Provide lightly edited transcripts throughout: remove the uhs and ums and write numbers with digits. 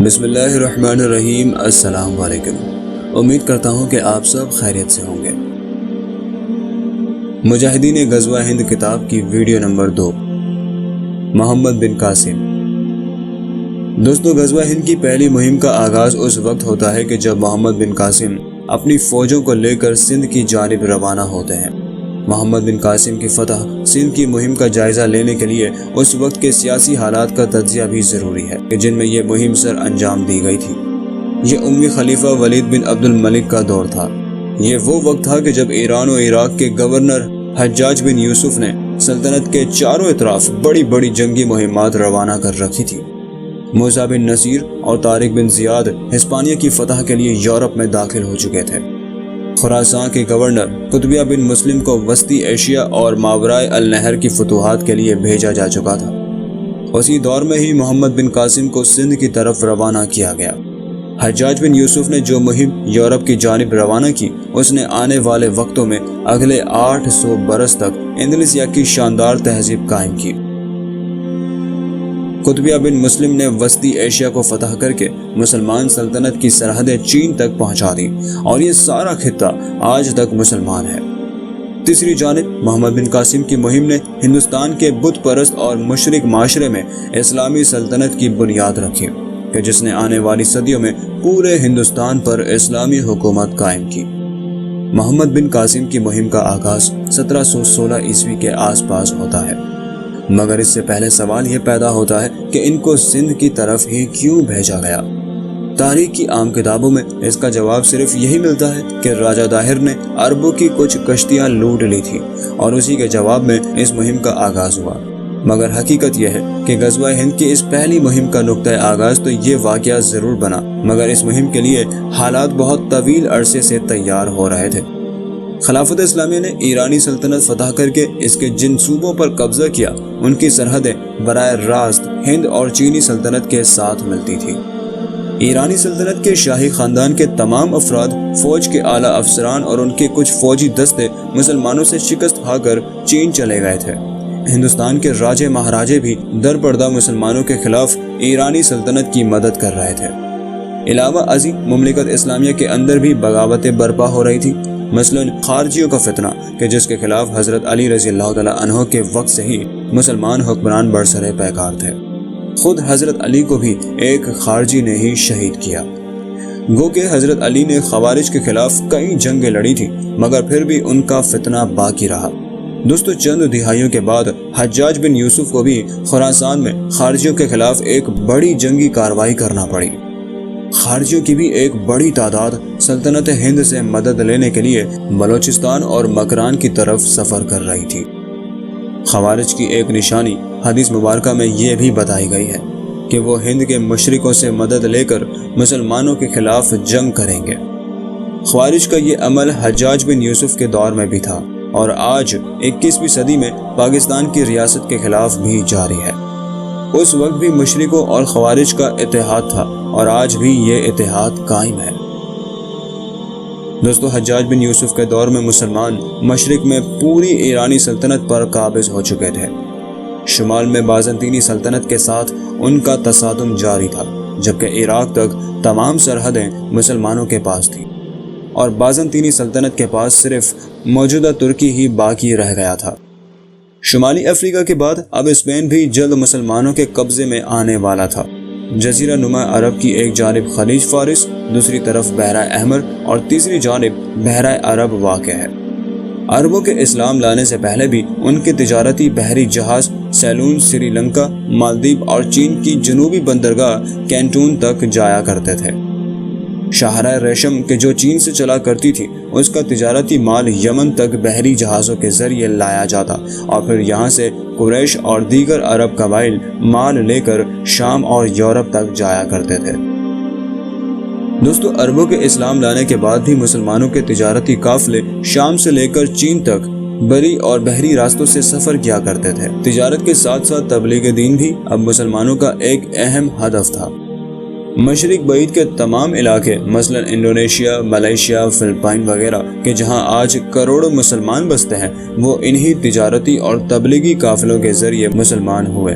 بسم اللہ الرحمن الرحیم۔ السلام علیکم۔ امید کرتا ہوں کہ آپ سب خیریت سے ہوں گے۔ مجاہدین غزوہ ہند کتاب کی ویڈیو نمبر 2، محمد بن قاسم۔ دوستو، غزوہ ہند کی پہلی مہم کا آغاز اس وقت ہوتا ہے کہ جب محمد بن قاسم اپنی فوجوں کو لے کر سندھ کی جانب روانہ ہوتے ہیں۔ محمد بن قاسم کی فتح سندھ کی مہم کا جائزہ لینے کے لیے اس وقت کے سیاسی حالات کا تجزیہ بھی ضروری ہے کہ جن میں یہ مہم سر انجام دی گئی تھی۔ یہ امی خلیفہ ولید بن عبد الملک کا دور تھا۔ یہ وہ وقت تھا کہ جب ایران و عراق کے گورنر حجاج بن یوسف نے سلطنت کے چاروں اطراف بڑی بڑی جنگی مہمات روانہ کر رکھی تھی۔ موسیٰ بن نصیر اور طارق بن زیاد ہسپانیہ کی فتح کے لیے یورپ میں داخل ہو چکے تھے۔ خراسان کے گورنر قطبیہ بن مسلم کو وسطی ایشیا اور ماورائے النہر کی فتوحات کے لیے بھیجا جا چکا تھا۔ اسی دور میں ہی محمد بن قاسم کو سندھ کی طرف روانہ کیا گیا۔ حجاج بن یوسف نے جو مہم یورپ کی جانب روانہ کی، اس نے آنے والے وقتوں میں اگلے 800 برس تک اندلسیہ کی شاندار تہذیب قائم کی۔ قطبیہ بن مسلم نے وسطی ایشیا کو فتح کر کے مسلمان سلطنت کی سرحدیں چین تک پہنچا دی اور یہ سارا خطہ آج تک مسلمان ہے۔ تیسری جانب محمد بن قاسم کی مہم نے ہندوستان کے بت پرست اور مشرک معاشرے میں اسلامی سلطنت کی بنیاد رکھی کہ جس نے آنے والی صدیوں میں پورے ہندوستان پر اسلامی حکومت قائم کی۔ محمد بن قاسم کی مہم کا آغاز 1716 عیسوی کے آس پاس ہوتا ہے، مگر اس سے پہلے سوال یہ پیدا ہوتا ہے کہ ان کو سندھ کی طرف ہی کیوں بھیجا گیا؟ تاریخ کی عام کتابوں میں اس کا جواب صرف یہی ملتا ہے کہ راجہ داہر نے عربوں کی کچھ کشتیاں لوٹ لی تھی اور اسی کے جواب میں اس مہم کا آغاز ہوا۔ مگر حقیقت یہ ہے کہ غزوہ ہند کی اس پہلی مہم کا نقطہ آغاز تو یہ واقعہ ضرور بنا، مگر اس مہم کے لیے حالات بہت طویل عرصے سے تیار ہو رہے تھے۔ خلافت اسلامیہ نے ایرانی سلطنت فتح کر کے اس کے جن صوبوں پر قبضہ کیا، ان کی سرحدیں براہ راست ہند اور چینی سلطنت کے ساتھ ملتی تھی۔ ایرانی سلطنت کے شاہی خاندان کے تمام افراد، فوج کے اعلیٰ افسران اور ان کے کچھ فوجی دستے مسلمانوں سے شکست کھا کر چین چلے گئے تھے۔ ہندوستان کے راجے مہاراجے بھی در پردہ مسلمانوں کے خلاف ایرانی سلطنت کی مدد کر رہے تھے۔ علاوہ ازیں مملکت اسلامیہ کے اندر بھی بغاوتیں برپا ہو رہی تھی، مثلاً خارجیوں کا فتنہ کہ جس کے خلاف حضرت علی رضی اللہ تعالیٰ عنہ کے وقت سے ہی مسلمان حکمران برسر پیکار تھے۔ خود حضرت علی کو بھی ایک خارجی نے ہی شہید کیا۔ گو کہ حضرت علی نے خوارج کے خلاف کئی جنگیں لڑی تھیں، مگر پھر بھی ان کا فتنہ باقی رہا۔ دوستو، چند دہائیوں کے بعد حجاج بن یوسف کو بھی خراسان میں خارجیوں کے خلاف ایک بڑی جنگی کارروائی کرنا پڑی۔ خارجیوں کی بھی ایک بڑی تعداد سلطنت ہند سے مدد لینے کے لیے بلوچستان اور مکران کی طرف سفر کر رہی تھی۔ خوارج کی ایک نشانی حدیث مبارکہ میں یہ بھی بتائی گئی ہے کہ وہ ہند کے مشرکوں سے مدد لے کر مسلمانوں کے خلاف جنگ کریں گے۔ خوارج کا یہ عمل حجاج بن یوسف کے دور میں بھی تھا اور آج 21ویں صدی میں پاکستان کی ریاست کے خلاف بھی جاری ہے۔ اس وقت بھی مشرکوں اور خوارج کا اتحاد تھا اور آج بھی یہ اتحاد قائم ہے۔ دوستو، حجاج بن یوسف کے دور میں مسلمان مشرق میں پوری ایرانی سلطنت پر قابض ہو چکے تھے۔ شمال میں بازنطینی سلطنت کے ساتھ ان کا تصادم جاری تھا، جبکہ عراق تک تمام سرحدیں مسلمانوں کے پاس تھیں اور بازنطینی سلطنت کے پاس صرف موجودہ ترکی ہی باقی رہ گیا تھا۔ شمالی افریقہ کے بعد اب اسپین بھی جلد مسلمانوں کے قبضے میں آنے والا تھا۔ جزیرہ نما عرب کی ایک جانب خلیج فارس، دوسری طرف بحیرہ احمر اور تیسری جانب بحیرہ عرب واقع ہے۔ عربوں کے اسلام لانے سے پہلے بھی ان کے تجارتی بحری جہاز سیلون، سری لنکا، مالدیپ اور چین کی جنوبی بندرگاہ کینٹون تک جایا کرتے تھے۔ شاہراہ ریشم کے جو چین سے چلا کرتی تھی، اس کا تجارتی مال یمن تک بحری جہازوں کے ذریعے لایا جاتا اور پھر یہاں سے قریش اور دیگر عرب قبائل مال لے کر شام اور یورپ تک جایا کرتے تھے۔ دوستو، عربوں کے اسلام لانے کے بعد بھی مسلمانوں کے تجارتی قافلے شام سے لے کر چین تک بری اور بحری راستوں سے سفر کیا کرتے تھے۔ تجارت کے ساتھ ساتھ تبلیغ دین بھی اب مسلمانوں کا ایک اہم ہدف تھا۔ مشرق بعید کے تمام علاقے، مثلا انڈونیشیا، ملائیشیا، فلپائن وغیرہ کہ جہاں آج کروڑوں مسلمان بستے ہیں، وہ انہی تجارتی اور تبلیغی قافلوں کے ذریعے مسلمان ہوئے۔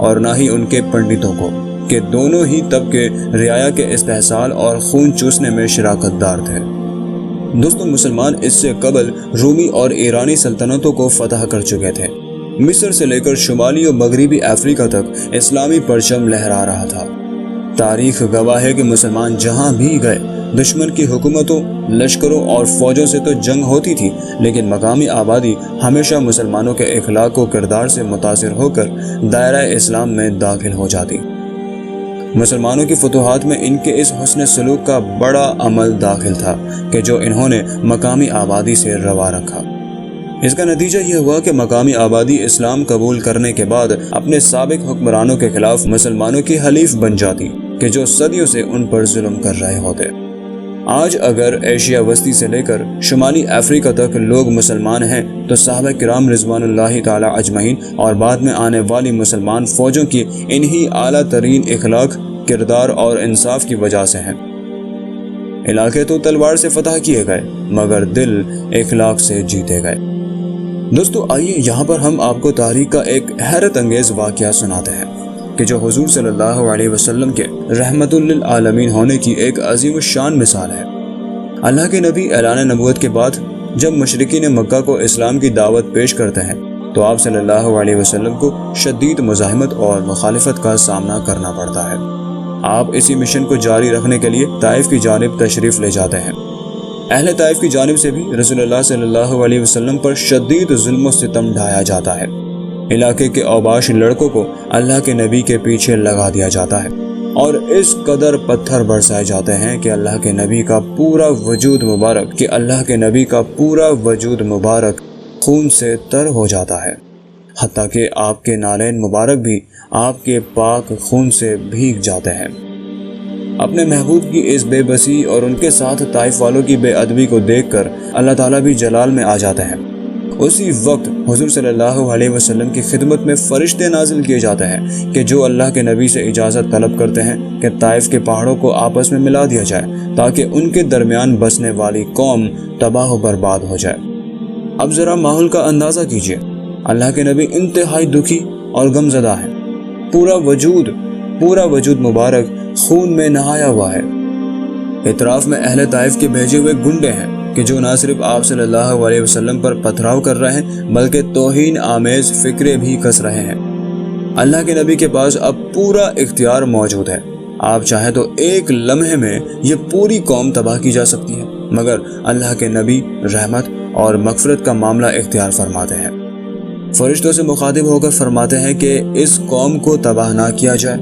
اور نہ ہی ان کے پنڈتوں کو کہ دونوں ہی طبقے رعایا کے استحصال اور خون چوسنے میں شراکت دار تھے۔ دوستوں، مسلمان اس سے قبل رومی اور ایرانی سلطنتوں کو فتح کر چکے تھے۔ مصر سے لے کر شمالی و مغربی افریقہ تک اسلامی پرچم لہرا رہا تھا۔ تاریخ گواہ ہے کہ مسلمان جہاں بھی گئے، دشمن کی حکومتوں، لشکروں اور فوجوں سے تو جنگ ہوتی تھی، لیکن مقامی آبادی ہمیشہ مسلمانوں کے اخلاق و کردار سے متاثر ہو کر دائرہ اسلام میں داخل ہو جاتی۔ مسلمانوں کی فتوحات میں ان کے اس حسن سلوک کا بڑا عمل داخل تھا کہ جو انہوں نے مقامی آبادی سے روا رکھا۔ اس کا نتیجہ یہ ہوا کہ مقامی آبادی اسلام قبول کرنے کے بعد اپنے سابق حکمرانوں کے خلاف مسلمانوں کی حلیف بن جاتی کہ جو صدیوں سے ان پر ظلم کر رہے ہوتے۔ آج اگر ایشیا وسطی سے لے کر شمالی افریقہ تک لوگ مسلمان ہیں تو صحابہ کرام رضوان اللہ تعالی اجمعین اور بعد میں آنے والی مسلمان فوجوں کی انہی اعلیٰ ترین اخلاق، کردار اور انصاف کی وجہ سے ہیں۔ علاقے تو تلوار سے فتح کیے گئے مگر دل اخلاق سے جیتے گئے۔ دوستو، آئیے یہاں پر ہم آپ کو تاریخ کا ایک حیرت انگیز واقعہ سناتے ہیں کہ جو حضور صلی اللہ علیہ وسلم کے رحمت للعالمین ہونے کی ایک عظیم الشان مثال ہے۔ اللہ کے نبی اعلان نبوت کے بعد جب مشرکین مکہ کو اسلام کی دعوت پیش کرتے ہیں تو آپ صلی اللہ علیہ وسلم کو شدید مزاحمت اور مخالفت کا سامنا کرنا پڑتا ہے۔ آپ اسی مشن کو جاری رکھنے کے لیے طائف کی جانب تشریف لے جاتے ہیں۔ اہل طائف کی جانب سے بھی رسول اللہ صلی اللہ علیہ وسلم پر شدید ظلم و ستم ڈھایا جاتا ہے۔ علاقے کے اوباش لڑکوں کو اللہ کے نبی کے پیچھے لگا دیا جاتا ہے اور اس قدر پتھر برسائے جاتے ہیں کہ اللہ کے نبی کا پورا وجود مبارک خون سے تر ہو جاتا ہے، حتیٰ کہ آپ کے نالین مبارک بھی آپ کے پاک خون سے بھیگ جاتے ہیں۔ اپنے محبوب کی اس بے بسی اور ان کے ساتھ طائف والوں کی بے ادبی کو دیکھ کر اللہ تعالیٰ بھی جلال میں آ جاتے ہیں۔ اسی وقت حضور صلی اللہ علیہ وسلم کی خدمت میں فرشتے نازل کیے جاتے ہیں کہ جو اللہ کے نبی سے اجازت طلب کرتے ہیں کہ طائف کے پہاڑوں کو آپس میں ملا دیا جائے تاکہ ان کے درمیان بسنے والی قوم تباہ و برباد ہو جائے۔ اب ذرا ماحول کا اندازہ کیجیے، اللہ کے نبی انتہائی دکھی اور غمزدہ ہیں، پورا وجود مبارک خون میں نہایا ہوا ہے۔ اطراف میں اہل طائف کے بھیجے ہوئے گنڈے ہیں کہ جو نہ صرف آپ صلی اللہ علیہ وسلم پر پتھراؤ کر رہے ہیں بلکہ توہین آمیز فکرے بھی کس رہے ہیں۔ اللہ کے نبی کے پاس اب پورا اختیار موجود ہے، آپ چاہیں تو ایک لمحے میں یہ پوری قوم تباہ کی جا سکتی ہے، مگر اللہ کے نبی رحمت اور مغفرت کا معاملہ اختیار فرماتے ہیں۔ فرشتوں سے مخاطب ہو کر فرماتے ہیں کہ اس قوم کو تباہ نہ کیا جائے،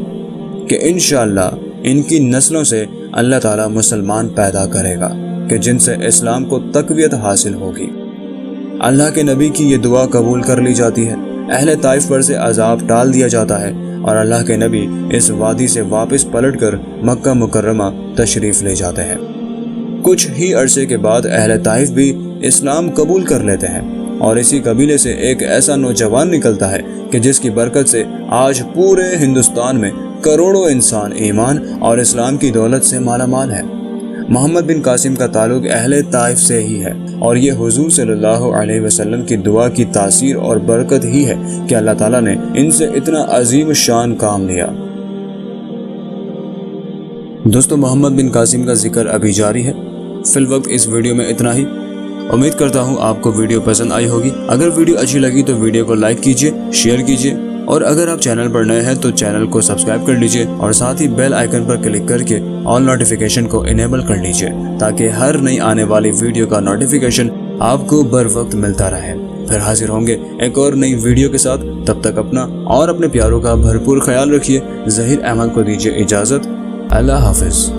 کہ انشاءاللہ ان کی نسلوں سے اللہ تعالیٰ مسلمان پیدا کرے گا کہ جن سے اسلام کو تقویت حاصل ہوگی۔ اللہ کے نبی کی یہ دعا قبول کر لی جاتی ہے، اہل طائف پر سے عذاب ٹال دیا جاتا ہے اور اللہ کے نبی اس وادی سے واپس پلٹ کر مکہ مکرمہ تشریف لے جاتے ہیں۔ کچھ ہی عرصے کے بعد اہل طائف بھی اسلام قبول کر لیتے ہیں اور اسی قبیلے سے ایک ایسا نوجوان نکلتا ہے کہ جس کی برکت سے آج پورے ہندوستان میں کروڑوں انسان ایمان اور اسلام کی دولت سے مالا مال ہے۔ محمد بن قاسم کا تعلق اہل طائف سے ہی ہے اور یہ حضور صلی اللہ علیہ وسلم کی دعا کی تاثیر اور برکت ہی ہے کہ اللہ تعالیٰ نے ان سے اتنا عظیم شان کام لیا۔ دوستو، محمد بن قاسم کا ذکر ابھی جاری ہے، فی الوقت اس ویڈیو میں اتنا ہی۔ امید کرتا ہوں آپ کو ویڈیو پسند آئی ہوگی۔ اگر ویڈیو اچھی لگی تو ویڈیو کو لائک کیجیے، شیئر کیجیے اور اگر آپ چینل پر نئے ہیں تو چینل کو سبسکرائب کر لیجیے اور ساتھ ہی بیل آئیکن پر کلک کر کے آل نوٹیفیکیشن کو انیبل کر لیجیے تاکہ ہر نئی آنے والی ویڈیو کا نوٹیفیکیشن آپ کو بر وقت ملتا رہے۔ پھر حاضر ہوں گے ایک اور نئی ویڈیو کے ساتھ، تب تک اپنا اور اپنے پیاروں کا بھرپور خیال رکھیے۔ ظہیر احمد کو دیجیے اجازت، اللہ حافظ۔